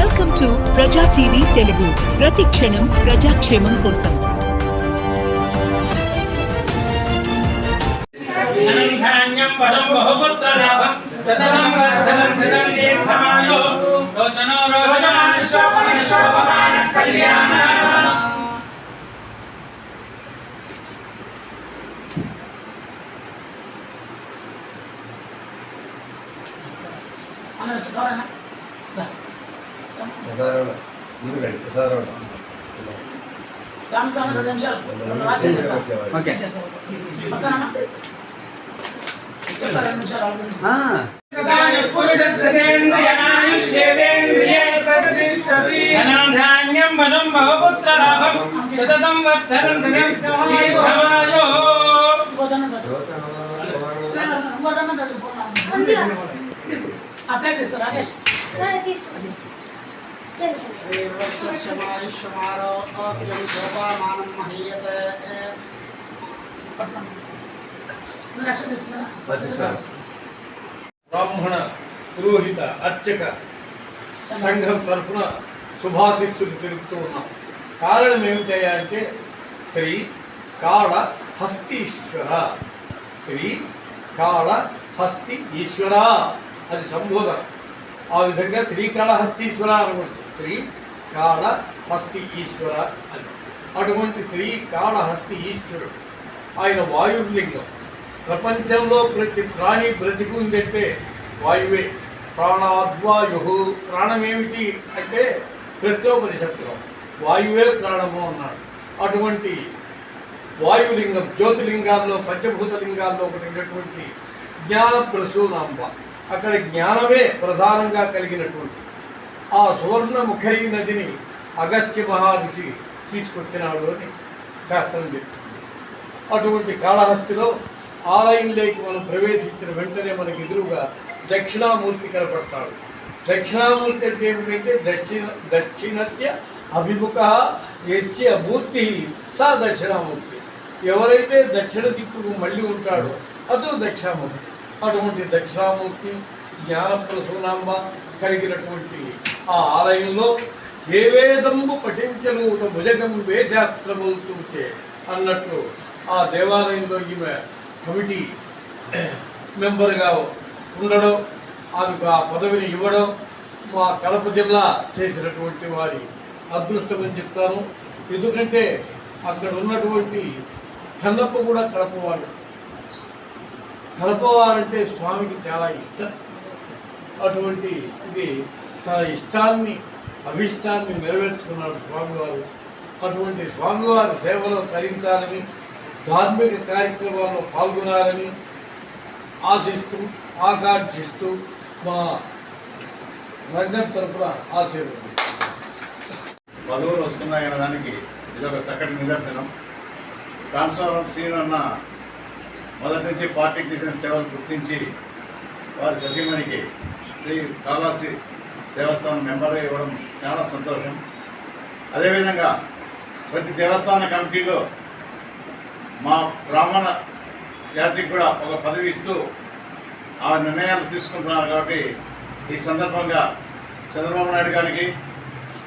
Welcome to ప్రజా TV Telugu. ప్రతి క్షణం ప్రజాక్షేమం కోసం. రామస్వామి 2 నిమిషాలు రాకేష్ బ్రాహ్మణ పురోహిత అర్చక సంఘం తరఫున శుభాశిస్సులు తెలుపుతూ ఉన్నాం. కారణం ఏమిటయ్యా అంటే శ్రీ కాళ హస్తీశ్వర, శ్రీ కాళ హస్తి ఈశ్వర అది సంబోధన. ఆ విధంగా శ్రీకాళహస్తీశ్వర అనకూడదు, శ్రీ కాళహస్తి ఈశ్వర అని. అటువంటి శ్రీకాళహస్తి ఈశ్వరుడు ఆయన వాయుర్లింగం. ప్రపంచంలో ప్రతి ప్రాణి బ్రతికి ఉందంటే వాయువే. ప్రాణాద్వాయు, ప్రాణమేమిటి అంటే ప్రత్యోపనిషత్తులో వాయువే ప్రాణము అన్నాడు. అటువంటి వాయులింగం, జ్యోతిలింగాల్లో పంచభూతలింగాల్లో ఒకటి జ్ఞాన ప్రసూనాంబ, అక్కడ జ్ఞానమే ప్రధానంగా కలిగినటువంటి ఆ సువర్ణముఖరీ నదిని అగస్త్య మహర్షి తీసుకొచ్చినాడు అని శాస్త్రం చెప్తుంది. అటువంటి కాళహస్తిలో ఆలయంలోకి మనం ప్రవేశించిన వెంటనే మనకి ఎదురుగా దక్షిణామూర్తి కనపడతాడు. దక్షిణామూర్తి అంటే ఏమిటంటే దక్షిణస్య అభిముఖ యస్య మూర్తి సా దక్షిణామూర్తి. ఎవరైతే దక్షిణ దిక్కుకు మళ్ళీ ఉంటాడో అతను దక్షిణామూర్తి. అటువంటి దక్షిణామూర్తి జ్ఞానప్రసూనాంబ కలిగినటువంటి ఆ ఆలయంలో ఏ వేదంబు పఠించనూత భుజగం వేశాస్త్రముల్చే అన్నట్లు ఆ దేవాలయంలో ఈమె కమిటీ మెంబర్గా ఉండడం, ఆమెకు ఆ పదవిని ఇవ్వడం మా కడప జిల్లా చేసినటువంటి వారి అదృష్టమని చెప్తాను. ఎందుకంటే అక్కడ ఉన్నటువంటి కన్నప్ప కూడా కడపవాడు. కడపవారంటే స్వామికి చాలా ఇష్టం. అటువంటి ఇది తన ఇష్టాన్ని అభిష్టాన్ని నెరవేర్చుకున్నాడు స్వామివారు. అటువంటి స్వామివారి సేవలో తరించాలని, ధార్మిక కార్యక్రమాల్లో పాల్గొనాలని ఆశిస్తూ ఆకాంక్షిస్తూ మా రంగం తరపున ఆశీర్వదిస్తాం. పదవులు వస్తున్నాయన్న దానికి ఇదొక చక్కటి నిదర్శనం. రామస్వామి శ్రీను అన్న మొదటి నుంచి పార్టీకి చేసిన సేవలు గుర్తించి వారి సతీమణికి శ్రీ కాళహస్తి దేవస్థానం మెంబర్గా ఇవ్వడం చాలా సంతోషం. అదేవిధంగా ప్రతి దేవస్థాన కమిటీలో మా బ్రాహ్మణ జాతికి కూడా ఒక పదవి ఇస్తూ ఆ నిర్ణయాలు తీసుకుంటున్నారు. కాబట్టి ఈ సందర్భంగా చంద్రబాబు నాయుడు గారికి,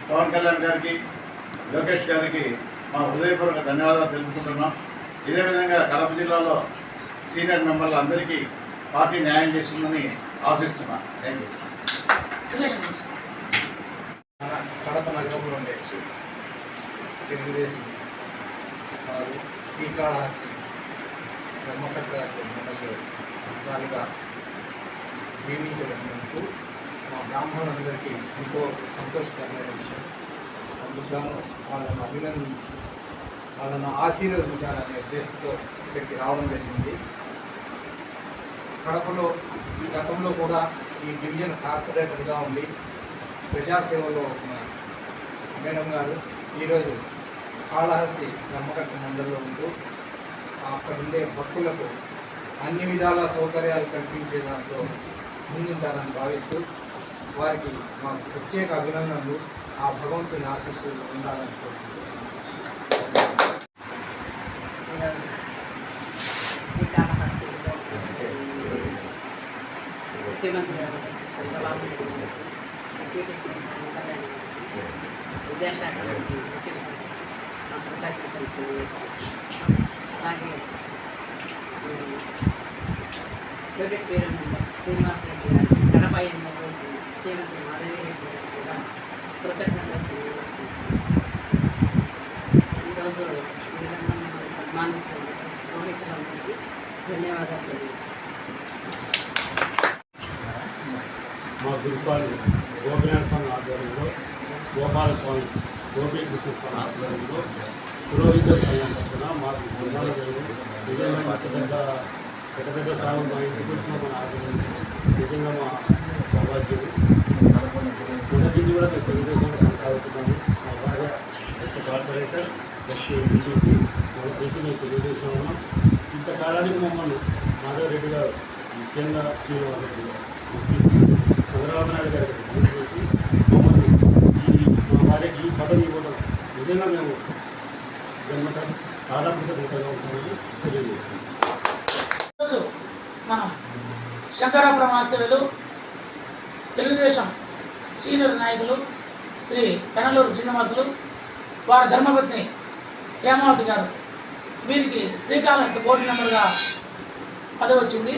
పవన్ కళ్యాణ్ గారికి, లోకేష్ గారికి మా హృదయపూర్వక ధన్యవాదాలు తెలుపుకుంటున్నాం. ఇదే విధంగా కడప జిల్లాలో సీనియర్ మెంబర్లు అందరికీ పార్టీ న్యాయం చేస్తుందని ఆశిస్తున్నాను. Thank you. కడప నగరంలో ఉండే తెలుగుదేశం వారు శ్రీకాళహస్తి ధర్మకర్త మండలిలో సంఘాలుగా నియమించబడినందుకు మా బ్రాహ్మణులందరికీ ఎంతో సంతోషకరమైన విషయం. అందుకు వాళ్ళను అభినందించి వాళ్ళను ఆశీర్వదించాలనే ఉద్దేశంతో ఇక్కడికి రావడం జరిగింది. కడపలో గతంలో కూడా ఈ డివిజన్ కార్పొరేటర్గా ఉండి ప్రజాసేవలో ఉన్న మేడం గారు ఈరోజు కాళహస్తి ధర్మకర్త మండలిలో ఉంటూ అక్కడ ఉండే భక్తులకు అన్ని విధాల సౌకర్యాలు కల్పించే దాంట్లో ముందుంటారని భావిస్తూ వారికి మా ప్రత్యేక అభినందనలు, ఆ భగవంతుని ఆశీస్సులు ఉండాలని కోరుకుంటున్నాను. ముఖ్యమంత్రి చంద్రబాబు పీటీసీ విద్యాశాఖ మంత్రి కృతజ్ఞతలు తెలియజేస్తాను. అలాగే ప్రైవేట్ పేరు శ్రీనివాస్ రెడ్డి గారు, కడప ఎమ్మెల్యే శ్రీమతి మాధవి రెడ్డి గారు కూడా కృతజ్ఞతలు తెలియజేస్తున్నాను. ఈరోజు ఈ విధంగా మిమ్మల్ని సన్మానించినందుకు పురోహితులందరికీ ధన్యవాదాలు తెలియజేస్తాను. మా గురుస్వామి గోపినాథ స్వామి ఆధ్వర్యంలో, గోపాలస్వామి గోపీకృష్ణ స్వామి ఆధ్వర్యంలో పురోహిత సంఘం తరఫున మాకు సన్మానం నిజంగా పెద్ద పెద్ద స్వామి మా ఇంటికి వచ్చిన మన ఆశీర్వదించడం నిజంగా మా సౌభాగ్యం. మొదటి నుంచి కూడా మేము తెలుగుదేశంలో కొనసాగుతున్నాము. మా భార్య ఎక్స్ కార్పొరేటర్, ఎక్స్ బీటీసీ, మొదటి నుంచి మేము తెలుగుదేశంలో ఉన్నాం. ఇంతకాలానికి మమ్మల్ని మాధవ్ రెడ్డి గారు, ముఖ్యంగా శ్రీనివాస రెడ్డి గారు చంద్రబాబు నాయుడు గారికి ఫోన్ చేసి మమ్మల్ని మా భార్యకి ఈ పదవి ఇవ్వడం నిజంగా మేము జన్మత చాలా కృతజ్ఞతగా ఉంటామని తెలియజేస్తున్నాం. ఈరోజు మనం శంకరాపురం వాస్తవ్యులు తెలుగుదేశం సీనియర్ నాయకులు శ్రీ పెనలూరు శ్రీనివాసులు, వారి ధర్మపత్ని హేమావతి గారు, వీరికి శ్రీకాళహస్తి బోర్డు మెంబర్గా పదవి వచ్చింది.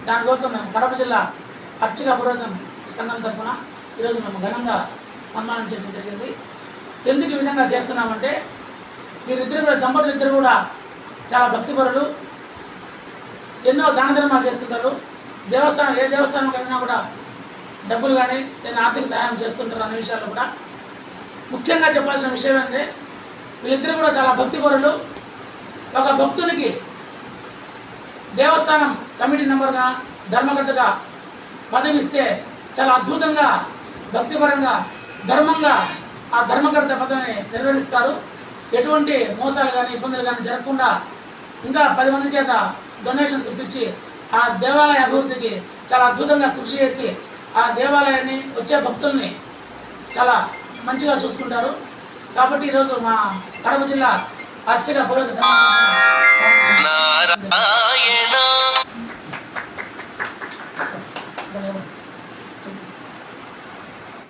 దానికోసం మేము కడప జిల్లా అర్చక పురోహితం సంఘం తరఫున ఈరోజు మేము ఘనంగా సన్మానం చేయడం జరిగింది. ఎందుకు ఈ విధంగా చేస్తున్నామంటే వీరిద్దరు కూడా, దంపతులు కూడా చాలా భక్తిపరులు, ఎన్నో దాన ధర్మాలు చేస్తుంటారు. దేవస్థానం ఏ దేవస్థానం కలిగినా కూడా డబ్బులు కానీ లేదా ఆర్థిక సహాయం చేస్తుంటారు అనే విషయాల్లో కూడా ముఖ్యంగా చెప్పాల్సిన విషయం ఏంటంటే వీళ్ళిద్దరు కూడా చాలా భక్తిపరులు. ఒక భక్తునికి దేవస్థానం కమిటీ మెంబర్గా, ధర్మకర్తగా పదవి ఇస్తే చాలా అద్భుతంగా, భక్తిపరంగా, ధర్మంగా ఆ ధర్మకర్త పదవిని నిర్వహిస్తారు. ఎటువంటి మోసాలు కానీ ఇబ్బందులు కానీ జరగకుండా ఇంకా 10 మంది చేత డొనేషన్స్ ఇప్పించి ఆ దేవాలయ అభివృద్ధికి చాలా అద్భుతంగా కృషి చేసి ఆ దేవాలయాన్ని, వచ్చే భక్తుల్ని చాలా మంచిగా చూసుకుంటారు. కాబట్టి ఈరోజు మా కడప జిల్లా అర్చక పురోహిత సంఘం